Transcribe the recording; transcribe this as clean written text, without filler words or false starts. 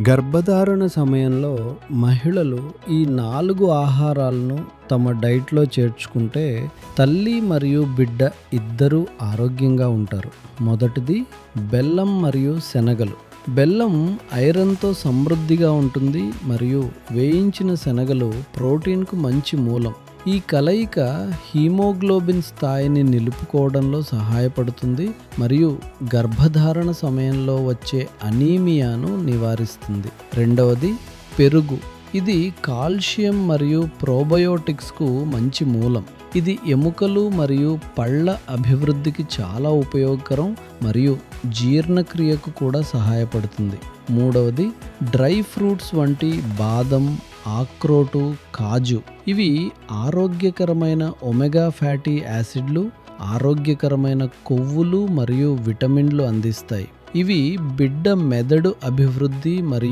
గర్భధారణ సమయంలో మహిళలు ఈ 4 ఆహారాలను తమ డైట్లో చేర్చుకుంటే తల్లి మరియు బిడ్డ ఇద్దరూ ఆరోగ్యంగా ఉంటారు. మొదటిది బెల్లం మరియు శనగలు. బెల్లం ఐరన్తో సమృద్ధిగా ఉంటుంది మరియు వేయించిన శనగలు ప్రోటీన్కు మంచి మూలం. ఈ కలయిక హీమోగ్లోబిన్ స్థాయిని నిలుపుకోవడంలో సహాయపడుతుంది మరియు గర్భధారణ సమయంలో వచ్చే అనీమియాను నివారిస్తుంది. రెండవది పెరుగు. ఇది కాల్షియం మరియు ప్రోబయోటిక్స్కు మంచి మూలం. ఇది ఎముకలు మరియు పళ్ళ అభివృద్ధికి చాలా ఉపయోగకరం మరియు జీర్ణక్రియకు కూడా సహాయపడుతుంది. మూడవది డ్రై ఫ్రూట్స్ వంటి బాదం, ఆక్రోటు, కాజు. ఇవి ఆరోగ్యకరమైన ఒమెగా ఫ్యాటీ యాసిడ్లు, ఆరోగ్యకరమైన కొవ్వులు మరియు విటమిన్లు అందిస్తాయి. ఇవి బిడ్డ మెదడు అభివృద్ధి మరియు